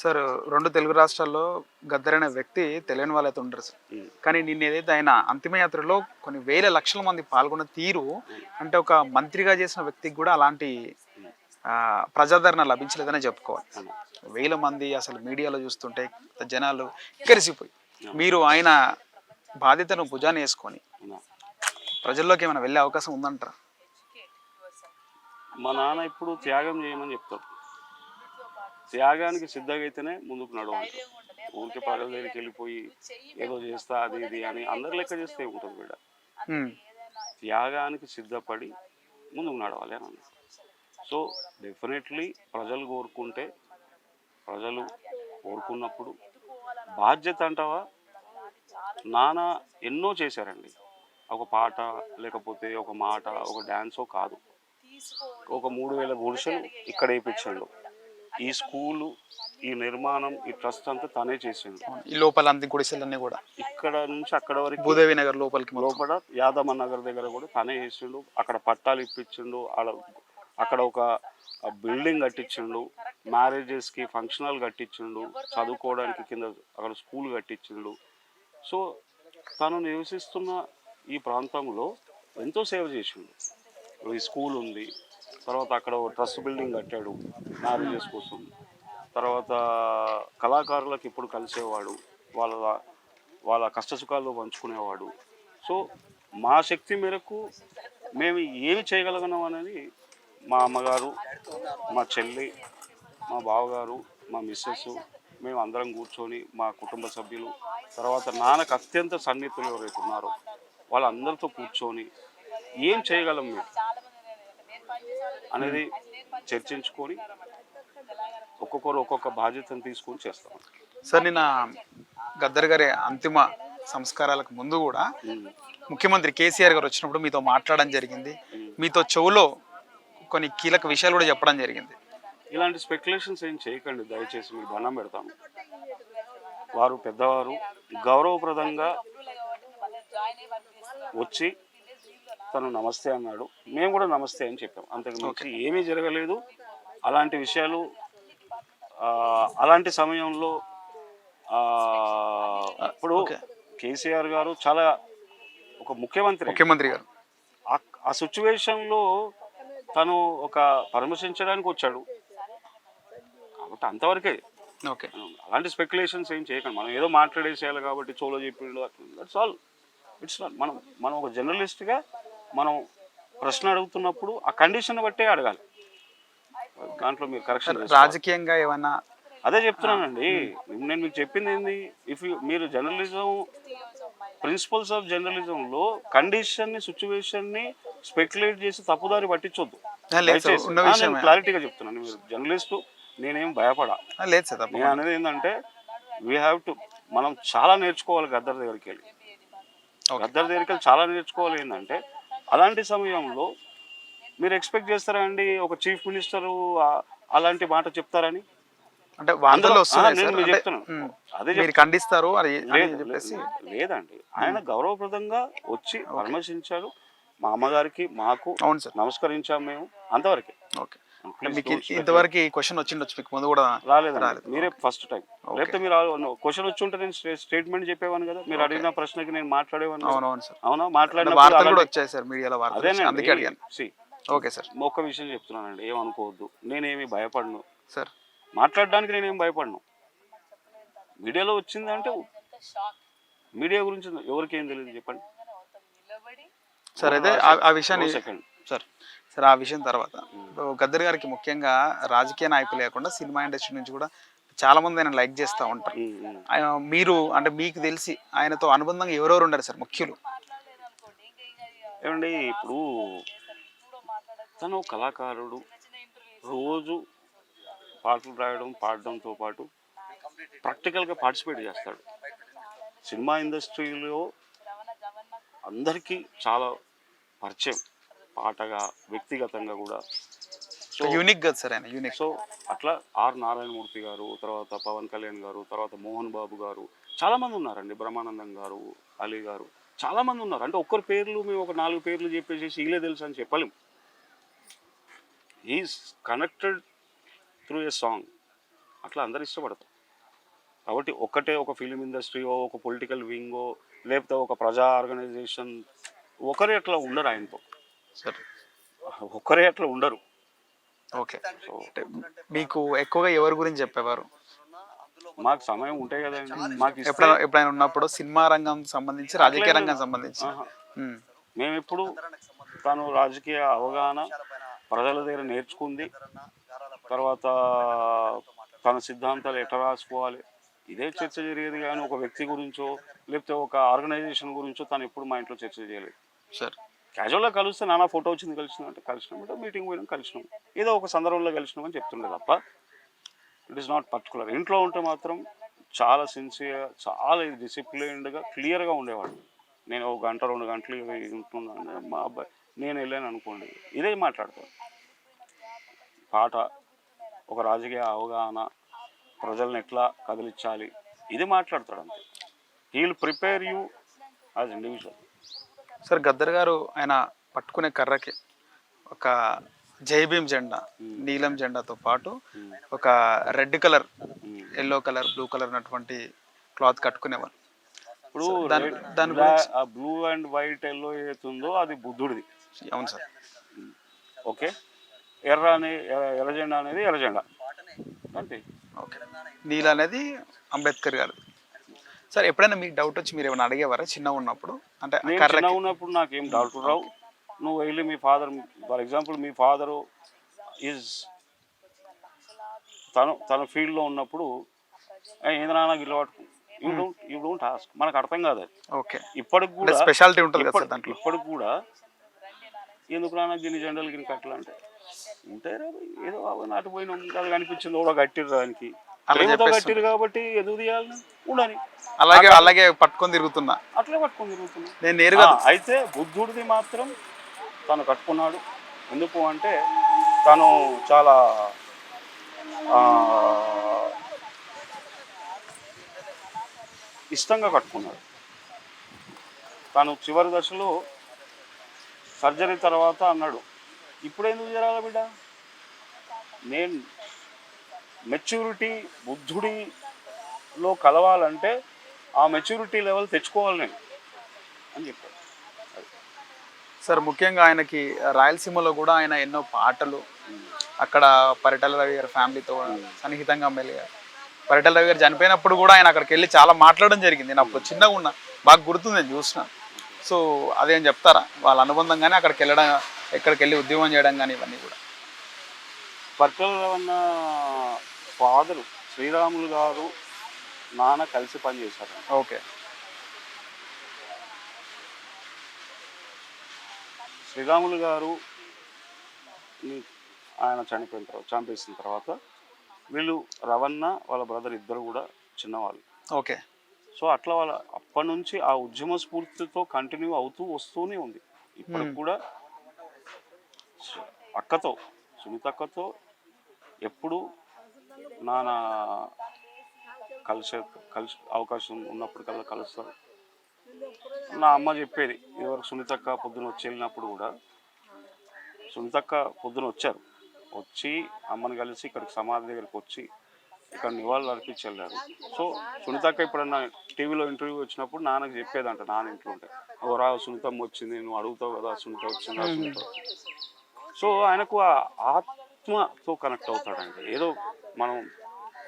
Sir 2 Telugu రాష్ట్రాల్లో గద్దర్ అనే వ్యక్తి తెలియని వాళ్ళైతే ఉండరు సార్. కానీ నిన్న ఏదైతే ఆయన అంతిమయాత్రలో కొన్ని వేల లక్షల మంది పాల్గొన్న తీరు అంటే ఒక మంత్రిగా చేసిన వ్యక్తికి కూడా అలాంటి ప్రజాదరణ లభించలేదనే చెప్పుకోవాలి. వేల మంది అసలు మీడియాలో చూస్తుంటే జనాలు ఎక్కరిసిపోయి మీరు ఆయన బాధ్యతను భుజాన్ని వేసుకొని ప్రజల్లోకి ఏమైనా వెళ్ళే అవకాశం ఉందంటారా? మా నాన్న ఇప్పుడు త్యాగం చేయమని చెప్తారు. త్యాగానికి సిద్ధంగా అయితేనే ముందుకు నడవాలి. ఊరికి ప్రజల దగ్గరికి వెళ్ళిపోయి ఏదో చేస్తా అది ఇది అని అందరు లెక్క చేస్తే ఉంటుంది బిడ్డ. త్యాగానికి సిద్ధపడి ముందుకు నడవాలి అని అన్నారు. సో డెఫినెట్లీ ప్రజలు కోరుకున్నప్పుడు బాధ్యత అంటావా, నాన్న ఎన్నో చేశారండి. ఒక పాట లేకపోతే ఒక మాట ఒక డ్యాన్సో కాదు, ఒక 3000 గుడిసెలు ఇక్కడ వేయించండు. ఈ స్కూలు, ఈ నిర్మాణం, ఈ ట్రస్ట్ అంతా తనే చేసిండు. ఈ లోపల గుడిసెలన్నీ కూడా ఇక్కడ నుంచి అక్కడ వరకు భూదేవి నగర్ లోపల యాదమ్మ నగర్ దగ్గర కూడా తనే చేసిండు. అక్కడ పట్టాలు ఇప్పించిండు, అక్కడ ఒక బిల్డింగ్ కట్టించిండు, మ్యారేజెస్కి ఫంక్షనల్ కట్టించిండు, చదువుకోవడానికి కింద అక్కడ స్కూల్ కట్టించిండు. సో తను నివసిస్తున్న ఈ ప్రాంతంలో ఎంతో సేవ చేసిండు. ఈ స్కూల్ ఉంది, తర్వాత అక్కడ ట్రస్ట్ బిల్డింగ్ కట్టాడు మ్యారేజెస్ కోసం, తర్వాత కళాకారులకు ఇప్పుడు కలిసేవాడు, వాళ్ళ కష్టసుఖాల్లో పంచుకునేవాడు. సో మా శక్తి మేరకు మేము ఏమి చేయగలిగినాం అనేది మా అమ్మగారు, మా చెల్లి, మా బావగారు, మా మిస్సెస్, మేము అందరం కూర్చొని మా కుటుంబ సభ్యులు, తర్వాత నాన్నకు అత్యంత సన్నిహితులు ఎవరైతే ఉన్నారో వాళ్ళందరితో కూర్చొని ఏం చేయగలం మేము అనేది చర్చించుకొని ఒక్కొక్కరు ఒక్కొక్క బాధ్యతను తీసుకొని చేస్తాం. సార్ నిన్న గద్దర్ గారి అంతిమ సంస్కారాలకు ముందు కూడా ముఖ్యమంత్రి కేసీఆర్ గారు వచ్చినప్పుడు మీతో మాట్లాడడం జరిగింది, మీతో చెవులో కొన్ని కీలక విషయాలు కూడా చెప్పడం జరిగింది. ఇలాంటి స్పెక్యులేషన్స్ ఏం చేయకండి దయచేసి, మీరు దండం పెడతాము. వారు పెద్దవారు, గౌరవప్రదంగా వచ్చి తను నమస్తే అన్నాడు, మేము కూడా నమస్తే అని చెప్పాం. అంతకు మించి ఏమీ జరగలేదు. అలాంటి విషయాలు అలాంటి సమయంలో ఇప్పుడు కేసీఆర్ గారు చాలా ఒక ముఖ్యమంత్రి గారు ఆ సిచ్యువేషన్లో తను ఒక పరామర్శించడానికి వచ్చాడు కాబట్టి అంతవరకే. ఓకే, అలాంటి స్పెక్యులేషన్స్ ఏం చేయకండి. మనం ఏదో మాట్లాడేసేయాలి కాబట్టి చోలో చెప్పిండు, దట్స్ ఆల్. It's not. మనం ఒక జర్నలిస్ట్గా మనం ప్రశ్న అడుగుతున్నప్పుడు ఆ కండిషన్ బట్టే అడగాలి. దాంట్లో మీరు కరెక్షన్ రాజకీయంగా ఏమన్నా అదే చెప్తున్నానండి. నేను మీకు చెప్పింది ఏంది, మీరు జర్నలిజం ప్రిన్సిపల్స్ ఆఫ్ జర్నలిజంలో కండిషన్ని, సిచ్యువేషన్ని స్పెక్యులేట్ చేసి తప్పుదారి పట్టించొద్దు. నేను క్లారిటీగా చెప్తున్నాను. మీరు జర్నలిస్టు, నేనేం భయపడా. నేను అనేది ఏంటంటే వీ హ్యావ్ టు, మనం చాలా నేర్చుకోవాలి గద్దర్ దగ్గరికి వెళ్ళి. చాలా నేర్చుకోవాలి. ఏంటంటే అలాంటి సమయంలో మీరు ఎక్స్పెక్ట్ చేస్తారా అండి ఒక చీఫ్ మినిస్టరు అలాంటి మాట చెప్తారని? అంటే వార్తల్లో చెప్తున్నాను అదే ఖండిస్తారు లేదండి. ఆయన గౌరవప్రదంగా వచ్చి పరామర్శించారు. మా అమ్మగారికి మాకు నమస్కరించాము, మేము అంతవరకే. ఇంతవరకు ఈ క్వశ్చన్ వచ్చిండొచ్చు మీకు ముందు కూడా రాలేదు. మీరే ఫస్ట్ టైం. లేకపోతే మీరు క్వశ్చన్ వచ్చి ఉంటే నేను స్టేట్మెంట్ చెప్పేవాను కదా. మీరు అడిగిన ప్రశ్నకి నేను మాట్లాడేవాను. అవునా, మాట్లాడిన వార్తలు కూడా వచ్చాయి సార్ మీడియాలో. అందుకే అడిగాను. ఓకే సార్, ఒక్క విషయం చెప్తున్నానండి, ఏమనుకోవద్దు. నేనేమి భయపడను సార్, మాట్లాడడానికి నేనేం భయపడను. మీడియాలో వచ్చిందంటే మీడియా గురించి ఎవరికి ఏం తెలియదు చెప్పండి సార్. అయితే ఆ విషయాన్ని సార్ ఆ విషయం తర్వాత గద్దర్ గారికి ముఖ్యంగా రాజకీయ నాయకులు లేకుండా సినిమా ఇండస్ట్రీ నుంచి కూడా చాలా మంది ఆయన లైక్ చేస్తూ ఉంటారు. మీరు అంటే మీకు తెలిసి ఆయనతో అనుబంధంగా ఎవరెవరు ఉండారు సార్ ముఖ్యులు? ఏమండి, ఇప్పుడు తను కళాకారుడు, రోజు పాటలు రాయడం పాడడంతో పాటు ప్రాక్టికల్గా పార్టిసిపేట్ చేస్తాడు. సినిమా ఇండస్ట్రీలో అందరికీ చాలా పరిచయం, పాటగా, వ్యక్తిగతంగా కూడా. సో యూనిక్ కదా సార్ ఆయన, యూనిక్. సో అట్లా ఆర్ నారాయణమూర్తి గారు, తర్వాత పవన్ కళ్యాణ్ గారు, తర్వాత మోహన్ బాబు గారు, చాలామంది ఉన్నారండి. బ్రహ్మానందం గారు, అలీ గారు, చాలామంది ఉన్నారు. అంటే ఒక్కరి పేర్లు మేము ఒక 4 పేర్లు చెప్పేసి వీళ్ళే తెలుసు అని చెప్పలేం. Is connected through a song. అట్లా అందరు ఇష్టపడతారు. కాబట్టి ఒక్కటే ఒక ఫిలిం ఇండస్ట్రీయో ఒక పొలిటికల్ వింగో లేకపోతే ఒక ప్రజా ఆర్గనైజేషన్ ఒకరే అట్లా ఉండరు ఆయనతో, సార్ ఒకరే అట్లా ఉండరు. ఓకే. సో అంటే మీకు ఎక్కువగా ఎవరి గురించి చెప్పేవారు? మాకు సమయం ఉంటాయి కదండి, మాకు ఇస్తే ఎప్పుడైనా ఎప్పుడైనా ఉన్నప్పుడు సినిమా రంగం సంబంధించి, రాజకీయ రంగం సంబంధించి? ఆహా. ఉమ్, మేము ఎప్పుడు తను రాజకీయ అవగాహన ప్రజల దగ్గర నేర్చుకుంది, తర్వాత తన సిద్ధాంతాలు ఎట్లా రాసుకోవాలి ఇదే చర్చ జరిగేది, కానీ ఒక వ్యక్తి గురించో లేకపోతే ఒక ఆర్గనైజేషన్ గురించో తను ఎప్పుడు మా ఇంట్లో చర్చ చేయలేదు. సార్ క్యాజువల్గా కలిస్తే నానా ఫోటో వచ్చింది కలిసినాం అంటే కలిసినాం, అంటే మీటింగ్ పోయినాం కలిసినాం, ఏదో ఒక సందర్భంలో కలిసినాం అని చెప్తుండే తప్ప ఇట్ ఈస్ నాట్ పర్టికులర్. ఇంట్లో ఉంటే మాత్రం చాలా సిన్సియర్, చాలా డిసిప్లైన్డ్గా క్లియర్గా ఉండేవాడు. నేను ఒక గంట 2 గంటలు ఉంటున్నాను, మా అబ్బాయి నేను వెళ్ళాను అనుకోండి ఇదే మాట్లాడతాను. పాట, ఒక రాజకీయ అవగాహన, ప్రజల్ని ఎట్లా కదిలించాలి ఇది మాట్లాడతాడు అంతే. He will prepare you as individual. Sir Gaddar గారు ఆయన పట్టుకునే కర్రకి ఒక జై భీమ్ జెండా, నీలం జెండాతో పాటు ఒక red colour, yellow colour, blue colour ఉన్నటువంటి క్లాత్ కట్టుకునేవారు. ఇప్పుడు దాని గురించి ఆ బ్లూ అండ్ వైట్ ఎల్లో ఏతుందో అది బుద్ధుడిది. అవును సార్. ఓకే, ఎర్ర అనే ఎర్ర జెండా అనేది ఎర్ర జెండా అంతే. ఓకే, నీల అనేది అంబేద్కర్ గారు. సార్ ఎప్పుడైనా మీకు డౌట్ వచ్చి మీరు ఏమైనా అడిగేవారా చిన్నగా ఉన్నప్పుడు? అంటే నేను చిన్న ఉన్నప్పుడు నాకేం డౌట్ రావు. నువ్వు వెళ్ళి మీ ఫాదర్, ఫర్ ఎగ్జాంపుల్ మీ ఫాదరు ఈజ్ తన ఫీల్డ్లో ఉన్నప్పుడు ఏంది నాన్న గిల్ల పట్టుకు యూ డోంట్ ఆస్క్, మనకు అర్థం కాదు అది. ఓకే, ఇప్పటికి కూడా స్పెషాలిటీ ఉంటుంది కదా సార్ దాంట్లో. ఇప్పటికి కూడా ఎందుకు నాన్న గిన్ని జెండాలు గిన్ని కట్టలు అంటే ఉంటాయి రా, ఏదో నాటు పోయిన అది కనిపించింది కూడా కట్టిరు దానికి, ప్రేమతో కట్టిరు కాబట్టి ఎదుగు తీయాలని ఉండని అలాగే అలాగే పట్టుకొని తిరుగుతున్నా, అట్లే పట్టుకొని తిరుగుతున్నా నేను నేరుగా. అయితే బుద్ధుడిది మాత్రం తను కట్టుకున్నాడు. ఎందుకు అంటే తను చాలా ఇష్టంగా కట్టుకున్నాడు. తను చివరి దశలో సర్జరీ తర్వాత అన్నాడు, ఇప్పుడెందుకు జరాల బిడ్డ, నేను మెచ్యూరిటీ బుద్ధుడిలో కలవాలంటే ఆ మెచ్యూరిటీ లెవెల్ తెచ్చుకోవాలి నేను అని చెప్పాడు. సార్ ముఖ్యంగా ఆయనకి రాయలసీమలో కూడా ఆయన ఎన్నో పాటలు, అక్కడ పరిటాల రవి గారి ఫ్యామిలీతో సన్నిహితంగా మెలిగారు. పరిటాల రవి గారు చనిపోయినప్పుడు కూడా ఆయన అక్కడికి వెళ్ళి చాలా మాట్లాడడం జరిగింది. నేను అప్పుడు చిన్నగా ఉన్నా, బాగా గుర్తుంది, నేను చూసిన. సో అదేం చెప్తారా వాళ్ళ అనుబంధం కానీ, అక్కడికి వెళ్ళడం, ఎక్కడికి వెళ్ళి ఉద్యమం చేయడం కానీ ఇవన్నీ కూడా? పరిటాల రవణ ఫాదరు శ్రీరాములు గారు నాన్న కలిసి పనిచేశారు. ఓకే, శ్రీరాములు గారు ఆయన చంపేసిన తర్వాత వీళ్ళు రవణ వాళ్ళ బ్రదర్ ఇద్దరు కూడా చిన్నవాళ్ళు. ఓకే. సో అట్లా వాళ్ళ అప్పటి నుంచి ఆ ఉద్యమ స్ఫూర్తితో కంటిన్యూ అవుతూ వస్తూనే ఉంది. ఇప్పటికి కూడా అక్కతో, సునీత అక్కతో ఎప్పుడు నాన్న కలిసే అవకాశం ఉన్నప్పటికల్లా కలుస్తారు. నా అమ్మ చెప్పేది ఇదివరకు సునీతక్క పొద్దున వచ్చి వెళ్ళినప్పుడు కూడా, సునీతక్క పొద్దున వచ్చి అమ్మని కలిసి ఇక్కడికి సమాధి దగ్గరికి వచ్చి ఇక్కడ నివాళులు అర్పించి వెళ్ళారు. సో సునీతక్క ఎప్పుడన్నా టీవీలో ఇంటర్వ్యూ వచ్చినప్పుడు నాన్నకు చెప్పేదంట, నాన్న ఇంట్లో ఉంటే, ఓ రా సునీతమ్మ వచ్చింది, నువ్వు అడుగుతావు కదా సునీత వచ్చిందా సునీత. సో ఆయనకు ఆ ఆత్మతో కనెక్ట్ అవుతాడండి. ఏదో మనం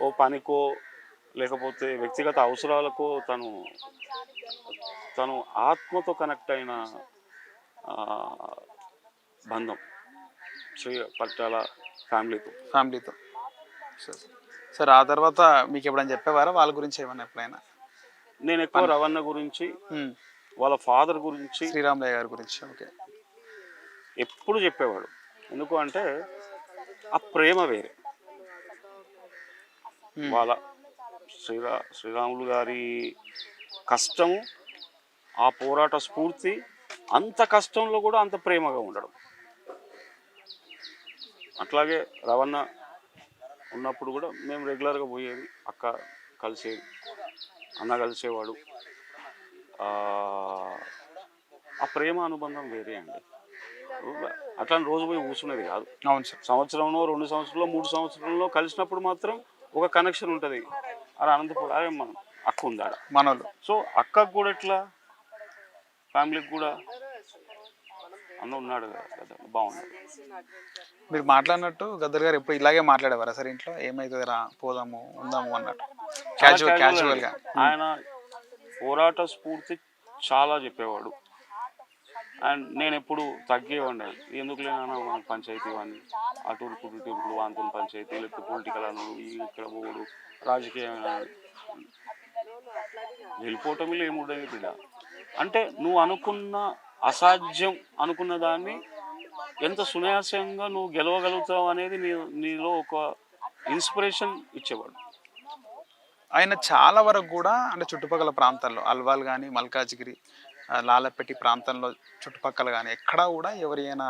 ఓ పనికో లేకపోతే వ్యక్తిగత అవసరాలకో తను ఆత్మతో కనెక్ట్ అయిన బంధం శ్రీ పరిటాల ఫ్యామిలీతో. సార్ ఆ తర్వాత మీకు ఎప్పుడైనా చెప్పేవారా వాళ్ళ గురించి ఏమన్నా? ఎప్పుడైనా నేను ఎక్కువ రవణ గురించి, వాళ్ళ ఫాదర్ గురించి, శ్రీరామయ్య గారి గురించి ఓకే ఎప్పుడు చెప్పేవాడు. ఎందుకు అంటే ఆ ప్రేమ వేరే. వాళ్ళ శ్రీరాములు గారి కష్టము, ఆ పోరాట స్ఫూర్తి, అంత కష్టంలో కూడా అంత ప్రేమగా ఉండడం. అట్లాగే రవణ ఉన్నప్పుడు కూడా మేము రెగ్యులర్గా పోయేది, అక్క కలిసేది, అన్న కలిసేవాడు. ఆ ప్రేమ అనుబంధం వేరే అండి. అట్లా రోజు పోయి కూర్చునేది కాదు. అవును సార్. సంవత్సరంలో 2 సంవత్సరంలో 3 సంవత్సరంలో కలిసినప్పుడు మాత్రం ఒక కనెక్షన్ ఉంటుంది. అరే అనంతపురం అరే మన అక్క ఉందాడ. మనోళ్ళు. సో అక్కకు కూడా ఎట్లా, ఫ్యామిలీకి కూడా అన్న ఉన్నాడు కదా, బాగున్నాడు. మీరు మాట్లాడినట్టు గద్దర్ గారు ఎప్పుడు ఇలాగే మాట్లాడేవారా సార్ ఇంట్లో, ఏమైతుంది రా పోదాము ఉందాము అన్నట్టు, క్యాజువల్గా? ఆయన పోరాట స్ఫూర్తి చాలా చెప్పేవాడు. అండ్ నేను ఎప్పుడు తగ్గేవాడిని, ఎందుకు లేనా మనకు పంచాయతీ వాడిని, అటు ఇటు వాంతులు పంచాయతీ, లేకపోతే పొలిటికల్ అనుడు, ఇక్కడ పోడు, రాజకీయ వెళ్ళిపోవటంలో ఏముండదు బిడ్డ. అంటే నువ్వు అనుకున్న అసాధ్యం అనుకున్న దాన్ని ఎంత సునాయాసంగా నువ్వు గెలవగలుగుతావు అనేది నీలో ఒక ఇన్స్పిరేషన్ ఇచ్చేవాడు. ఆయన చాలా వరకు కూడా అంటే చుట్టుపక్కల ప్రాంతాల్లో అల్వాల్ కానీ మల్కాజ్గిరి లాలపెట్టి ప్రాంతంలో చుట్టుపక్కల కానీ ఎక్కడా కూడా ఎవరైనా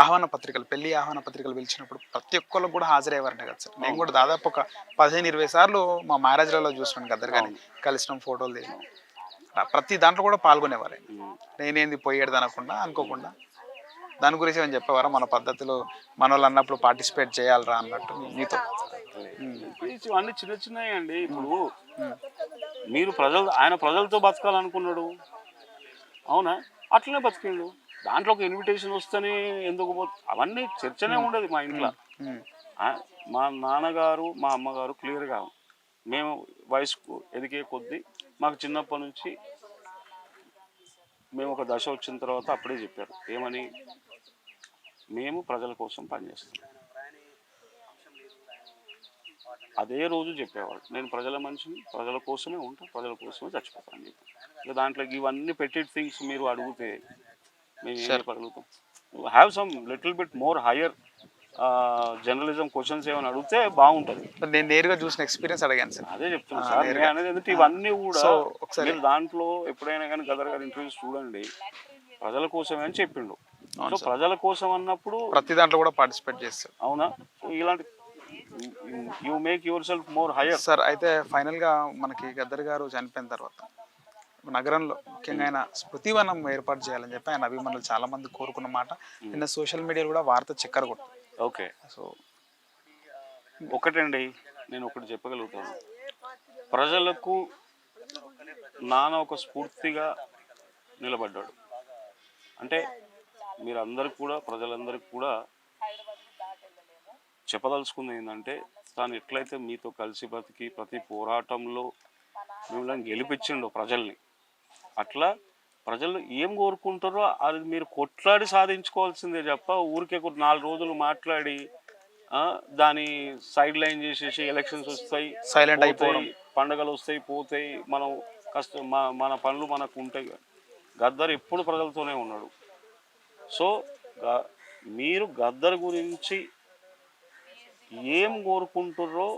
ఆహ్వాన పత్రికలు, పెళ్లి ఆహ్వాన పత్రికలు పిలిచినప్పుడు ప్రతి ఒక్కళ్ళు కూడా హాజరయ్యేవారంట కదా సార్. నేను కూడా దాదాపు ఒక 15-20 సార్లు మా మ్యారేజ్లలో చూస్తున్నాను గద్దర్ కానీ కలిసిన ఫోటోలు దిగిన ప్రతి దాంట్లో కూడా పాల్గొనేవారు. నేనేంది పోయేది అనకుండా అనుకోకుండా దాని గురించి ఏమని చెప్పేవారా, మన పద్ధతిలో మన వాళ్ళు అన్నప్పుడు పార్టిసిపేట్ చేయాలరా అన్నట్టు మీతో? అన్ని చిన్న చిన్నవి అండి. ఇప్పుడు మీరు ఆయన ప్రజలతో బతకాలనుకున్నాడు, అవునా, అట్లనే బతికిండు. దాంట్లో ఒక ఇన్విటేషన్ వస్తేనే ఎందుకు అవన్నీ చర్చనే ఉండదు మా ఇంట్లో. మా నాన్నగారు మా అమ్మగారు క్లియర్గా, మేము వయసుకు ఎదిగే కొద్దీ మాకు చిన్నప్పటి నుంచి మేము ఒక దశ వచ్చిన తర్వాత అప్పుడే చెప్పారు, ఏమని, మేము ప్రజల కోసం పనిచేస్తాం. అదే రోజు చెప్పేవాడు, నేను ప్రజల మనిషిని, ప్రజల కోసమే ఉంటాను, ప్రజల కోసమే చచ్చిపోతాను అని చెప్పి. దాంట్లో ఇవన్నీ పెట్టెడ్ థింగ్స్ మీరు అడిగితే మేము ఏం చెప్పగలుగుతాం? Have some little bit more higher journalism questions ఏమైనా అడిగితే బాగుంటుంది. నేను నేరుగా చూసిన ఎక్స్పీరియన్స్ అడిగాను సార్. అదే చెప్తున్నాను సార్, నేను అనేది ఎందుకంటే ఇవన్నీ కూడా మీరు దాంట్లో ఎప్పుడైనా కానీ గదర్ గారి ఇంటర్వ్యూస్ చూడండి, ప్రజల కోసమే అని చెప్పిండు. సో ప్రజల కోసం అన్నప్పుడు ప్రతి దాంట్లో కూడా పార్టిసిపేట్ చేస్తారు, అవునా? సో ఇలాంటి you make your self more higher. Sir అయితే ఫైనల్గా మనకి గద్దర్ గారు చనిపోయిన తర్వాత నగరంలో ముఖ్యంగా ఆయన స్మృతివనం ఏర్పాటు చేయాలని చెప్పి ఆయన అభిమానులు చాలా మంది కోరుకున్న మాట నిన్న సోషల్ మీడియాలో కూడా వార్త చక్కర కొట్టింది. ఓకే, సో ఒకటండి, నేను ఒకటి చెప్పగలుగుతాను, ప్రజలకు నాన్న ఒక స్ఫూర్తిగా నిలబడ్డాడు. అంటే మీరందరికి కూడా, ప్రజలందరికీ కూడా చెప్పదలుచుకుంది ఏంటంటే, తాను ఎట్లయితే మీతో కలిసి బతికి ప్రతి పోరాటంలో మిమ్మల్ని గెలిపించిండో ప్రజల్ని, అట్లా ప్రజలు ఏం కోరుకుంటారో అది మీరు కొట్లాడి సాధించుకోవాల్సిందే తప్ప ఊరికే 4 రోజులు మాట్లాడి దాని సైడ్ లైన్ చేసేసి ఎలక్షన్స్ వస్తాయి, సైలెంట్ అయిపోవడం, పండుగలు వస్తాయి పోతాయి, మనం మన పనులు మనకు ఉంటాయి. గద్దర్ ఎప్పుడు ప్రజలతోనే ఉన్నాడు. సో మీరు గద్దర్ గురించి ఏం కోరుకుంటుర్రో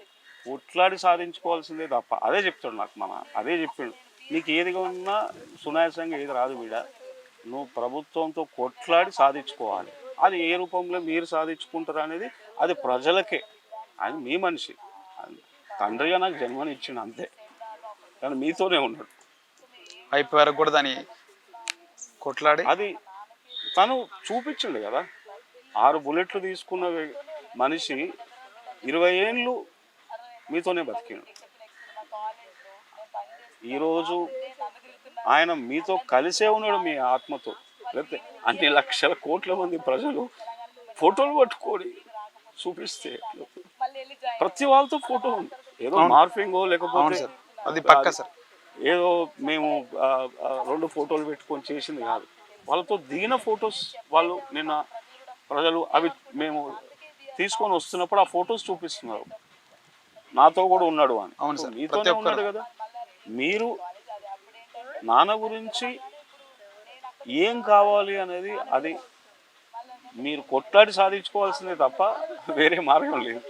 కొట్లాడి సాధించుకోవాల్సిందే తప్ప, అదే చెప్తాడు నాకు అదే చెప్పిండు, నీకు ఏదిగా ఉన్నా సునాయాసంగా ఏది రాదు వీడ, నువ్వు ప్రభుత్వంతో కొట్లాడి సాధించుకోవాలి. అది ఏ రూపంలో మీరు సాధించుకుంటారు అనేది అది ప్రజలకే. అది మీ మనిషి, తండ్రిగా నాకు జన్మని ఇచ్చిండు అంతే, కానీ మీతోనే ఉన్నాడు అయిపోయే వరకు కూడా దాన్ని కొట్లాడి అది తను చూపించిండు కదా. 6 బుల్లెట్లు తీసుకున్న మనిషి 20 ఏళ్ళు మీతోనే బతికిండు. ఈరోజు ఆయన మీతో కలిసే ఉన్నాడు, మీ ఆత్మతో. లేకపోతే అన్ని లక్షల కోట్ల మంది ప్రజలు ఫోటోలు పట్టుకొని చూపిస్తే ప్రతి వాళ్ళతో ఫోటో ఉంది, ఏదో మార్ఫింగో లేకపోతే అది పక్క సార్, ఏదో మేము 2 ఫోటోలు పెట్టుకొని చేసింది కాదు. వాళ్ళతో దిగిన ఫొటోస్ వాళ్ళు నిన్న ప్రజలు అవి మేము తీసుకొని వస్తున్నప్పుడు ఆ ఫొటోస్ చూపిస్తున్నారు, నాతో కూడా ఉన్నాడు అని. మీతోనే ఉన్నాడు కదా. మీరు నాన్న గురించి ఏం కావాలి అనేది అది మీరు కొట్లాడి సాధించుకోవాల్సిందే తప్ప వేరే మార్గం లేదు.